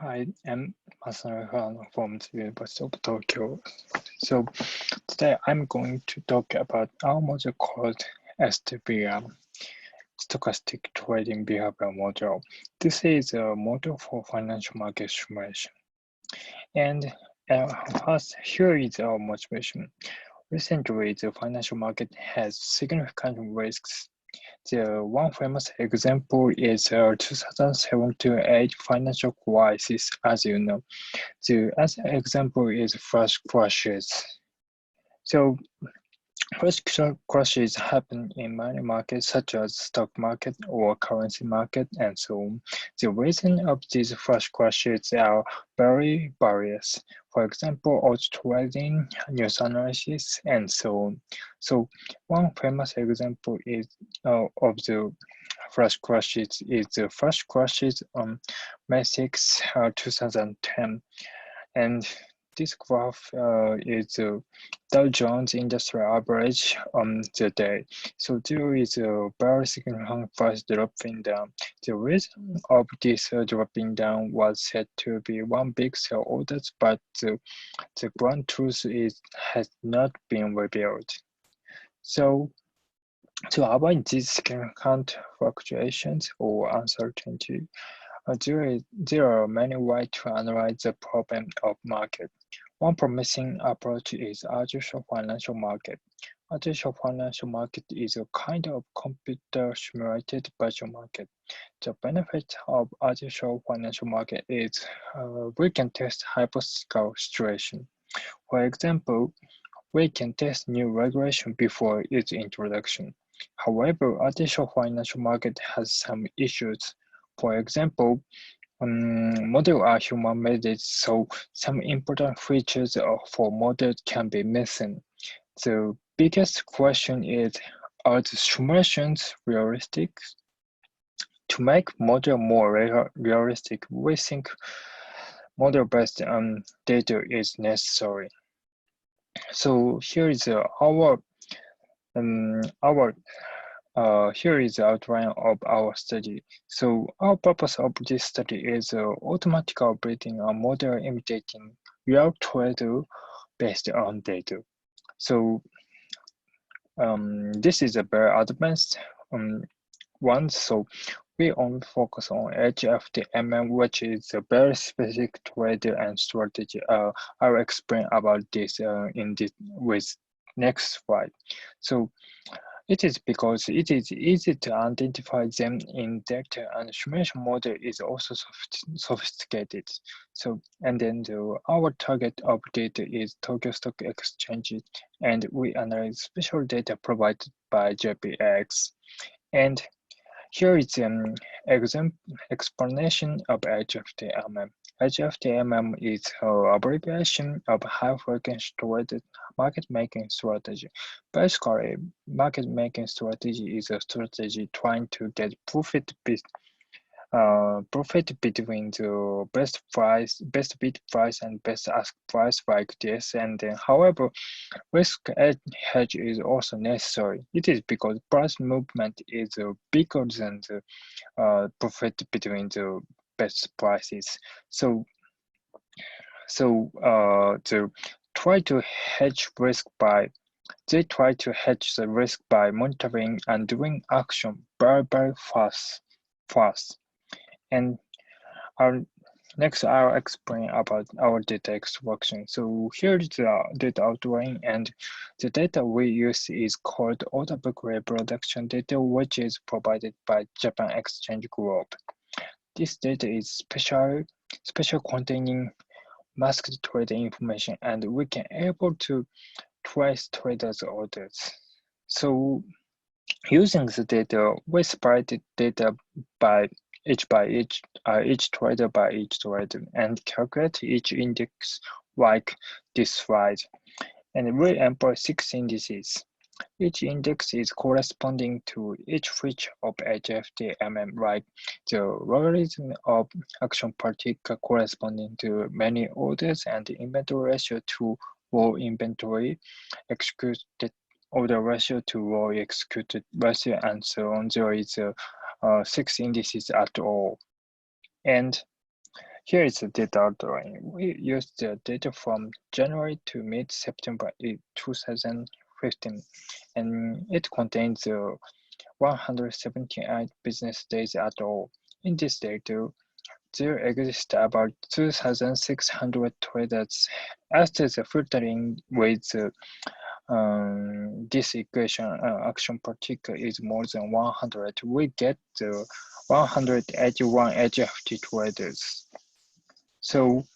I am Masanori from the University of Tokyo. So today I'm going to talk about our module called STBM, Stochastic Trading Behavior Model. This is a model for financial market simulation. And first, here is our motivation. Recently, the financial market has significant risks. The one famous example is the 2007-8 financial crisis, as you know. The other example is flash crashes. So flash crashes happen in many markets such as stock market or currency market and so on. The reason of these flash crashes are very various. For example, auto trading, news analysis, and so on. So one famous example is of the flash crashes is the flash crashes on May 6, 2010. And this graph is Dow Jones Industrial Average on the day. So there is a very significant price dropping down. The reason of this dropping down was said to be one big sell orders, but the ground truth has not been revealed. So to avoid these significant fluctuations or uncertainty, there are many ways to analyze the problem of market. One promising approach is artificial financial market. Artificial financial market is a kind of computer-simulated virtual market. The benefit of artificial financial market is we can test hypothetical situation. For example, we can test new regulation before its introduction. However, artificial financial market has some issues. For example, models are human-made, so some important features for models can be missing. The biggest question is, are the simulations realistic? To make model more realistic, we think model-based data is necessary. So here is here is the outline of our study. So our purpose of this study is automatic operating a model imitating real trade based on data. So this is a very advanced one. So we only focus on STBM, which is a very specific trade and strategy. I'll explain about this with next slide. So it is because it is easy to identify them in data, and simulation model is also sophisticated. So, and then our target of data is Tokyo Stock Exchange, and we analyze special data provided by JPX. And here is an explanation of HFTMM. HFTMM is an abbreviation of high-frequency traded market-making strategy. Basically, market-making strategy is a strategy trying to get profit between the best bid price and best ask price like this. And then, however, risk hedge is also necessary. It is because price movement is bigger than the profit between the best prices. So to try to hedge risk by they try to hedge the risk by monitoring and doing action very fast. And next, I'll explain about our data extraction. So here's the data outline, and the data we use is called order book reproduction data, which is provided by Japan Exchange Group. This data is special containing masked trader information, and we can able to trace traders' orders. So using the data, we separated data by each trader by each trader and calculate each index like this slide. And we employ 6 indices. Each index is corresponding to each feature of HFTMM, like the logarithm of action particle corresponding to many orders and the inventory ratio to raw inventory, executed order ratio to raw executed ratio, and so on. There is 6 indices at all. And Here is the data outline. We used the data from January to mid-September 2015, and it contains 178 business days at all. In this data, there exist about 2,600 traders. After the filtering with this equation, action particle is more than 100, we get 181 HFT traders. So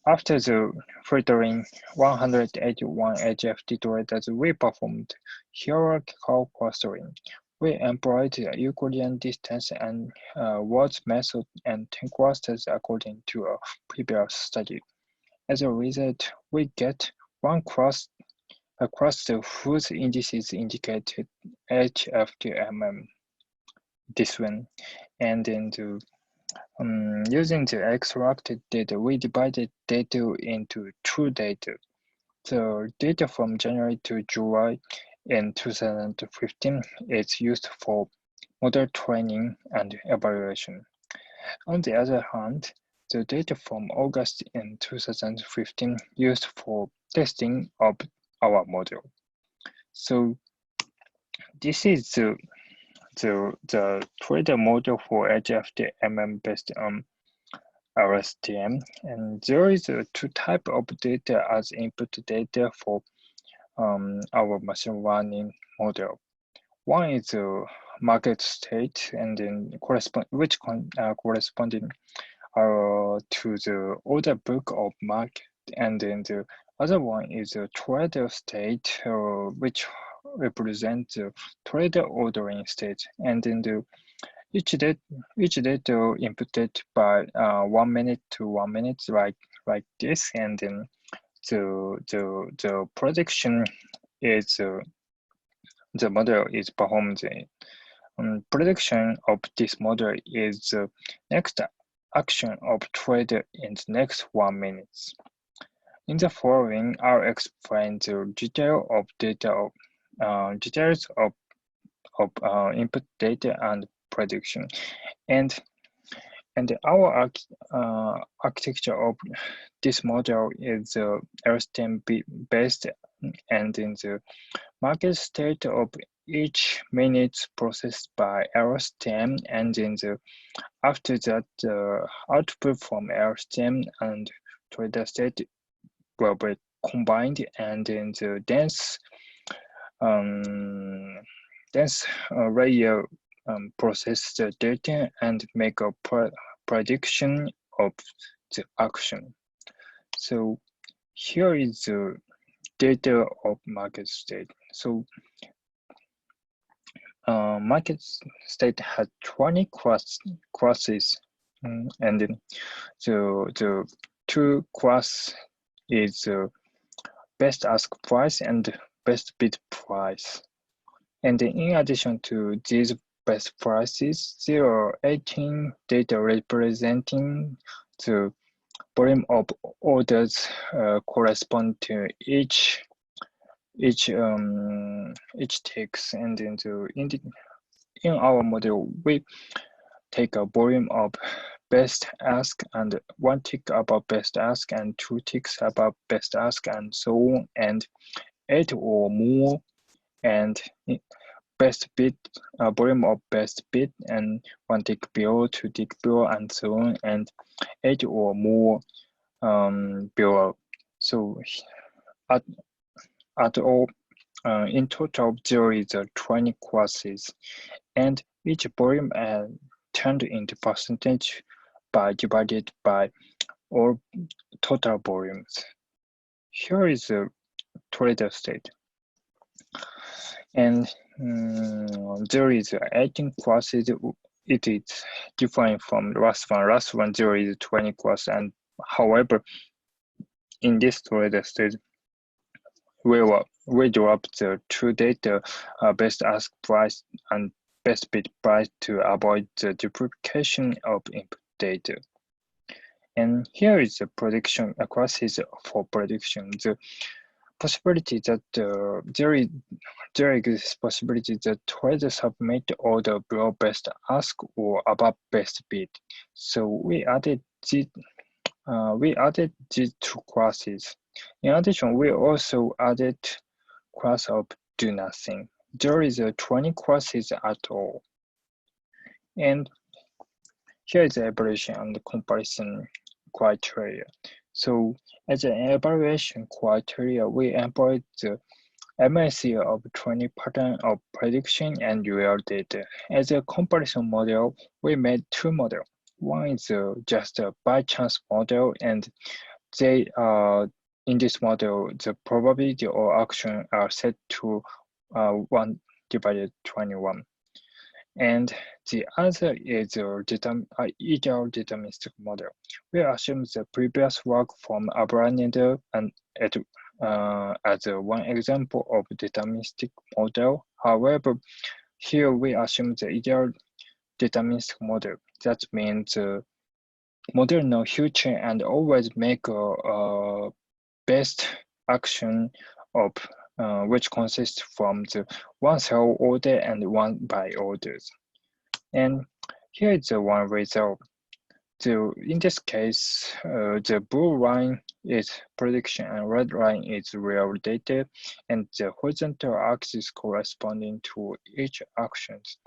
after the filtering 181 HFT traders, we performed hierarchical clustering. We employed the Euclidean distance and Watt's method and 10 clusters according to a previous study. As a result, we get one cluster whose indices indicated HFTMM, this one, and then using the extracted data, we divided data into two data. The data from January to July in 2015 is used for model training and evaluation. On the other hand, the data from August in 2015 used for testing of our model. So this is the trader model for HFTMM based on LSTM, and there is two types of data as input data for our machine learning model. One is market state, and then corresponding to the order book of market, and then the other one is a trader state, which represents the trader ordering state, and then each data inputted by 1 minute to 1 minute, like this, and then the prediction is the model is performed. Prediction of this model is the next action of trader in the next 1 minute. In the following, I'll explain the details of input data and prediction, and our architecture of this model is LSTM based, and in the market state of each minute processed by LSTM, and in the after that output from LSTM and trader state will be combined, and in the dense layer process the data and make a prediction of the action. So here is the data of market state. So market state has 20 classes, and then the two class is best ask price and best bid price. And in addition to these best prices, there are 18 data representing the volume of orders correspond to each ticks. And in our model, we take a volume of best ask and 1 tick above best ask and 2 ticks above best ask and so on, and 8 or more, and best bid, volume of best bid, and 1 tick below, 2 tick below, and so on, and 8 or more below. So at all, in total, there is 20 classes, and each volume turned into percentage by divided by all total volumes. Here is the trader state, and there is 18 classes. It is different from the last one. Last one there is 20 classes, and however, in this trader state, we dropped the two data, best ask price and best bid price, to avoid the duplication of input data. And here is the prediction classes for prediction. The possibility that there exists possibility that traders submit order below best ask or above best bid. So we added we added these two classes. In addition, we also added class of do nothing. There is 20 classes at all. And here is the evaluation and the comparison criteria. So as an evaluation criteria, we employed the MSE of 20 pattern of prediction and real data. As a comparison model, we made two models. One is just a by chance model, and they in this model, the probability or action are set to 1 divided 21. And the other is a ideal deterministic model. We assume the previous work from Abrahamson and as one example of deterministic model. However, here we assume the ideal deterministic model. That means model no future and always make a best action of which consists from the one cell order and one by orders. And here is the one result. In this case, the blue line is prediction and red line is real data, and the horizontal axis corresponding to each actions.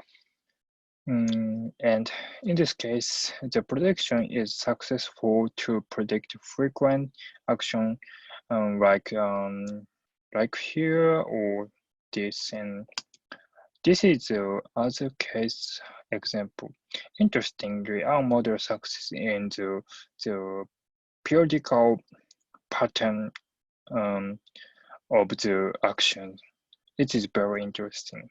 And in this case, the prediction is successful to predict frequent action like here or this, and this is the other case example. Interestingly, our model succeeds in the periodical pattern of the action. It is very interesting.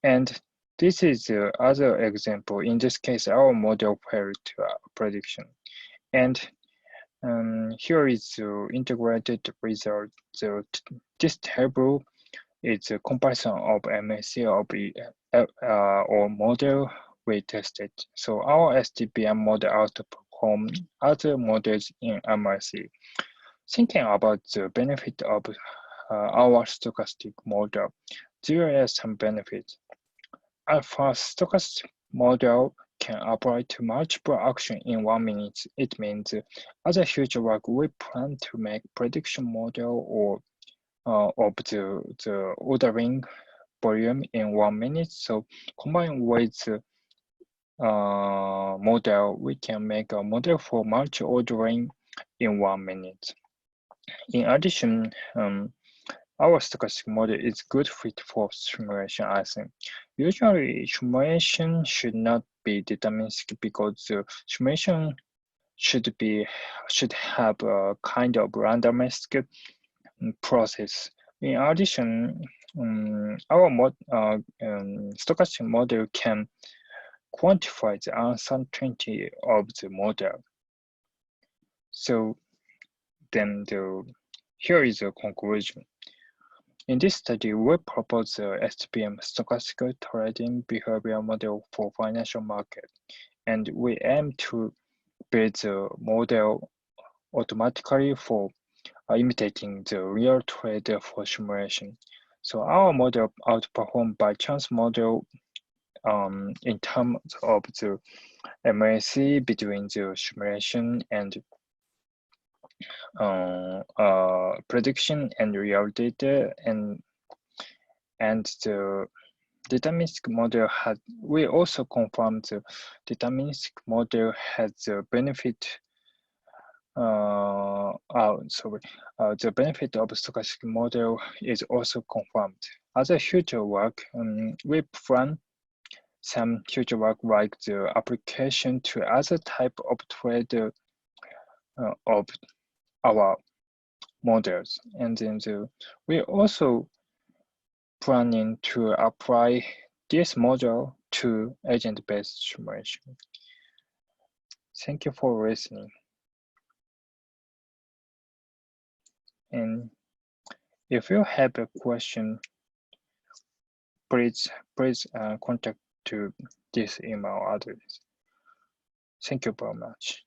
And this is the other example. In this case, our model failed to prediction. And here is the integrated result. This table is a comparison of MSE of or model we tested. So our STBM model outperformed other models in MRC. Thinking about the benefit of our stochastic model, there are some benefits. Alpha stochastic model can apply to multiple actions in 1 minute. It means as a future work, we plan to make prediction model or of the ordering volume in 1 minute. So combined with model, we can make a model for multi-ordering in 1 minute. In addition, our stochastic model is good fit for simulation, I think. Usually, simulation should not be deterministic because the simulation should have a kind of randomized process. In addition, our stochastic model can quantify the uncertainty of the model. So then here is the conclusion. In this study, we propose the STBM stochastic trading behavior model for financial market, and we aim to build the model automatically for imitating the real trade for simulation. So our model outperformed by chance model in terms of the MAC between the simulation and prediction and real data, and the deterministic model we also confirmed the deterministic model has the benefit the benefit of stochastic model is also confirmed. As a future work, we plan some future work like the application to other type of trade of our models, and then we also planning to apply this model to agent-based simulation. Thank you for listening. And if you have a question, please contact to this email address. Thank you very much.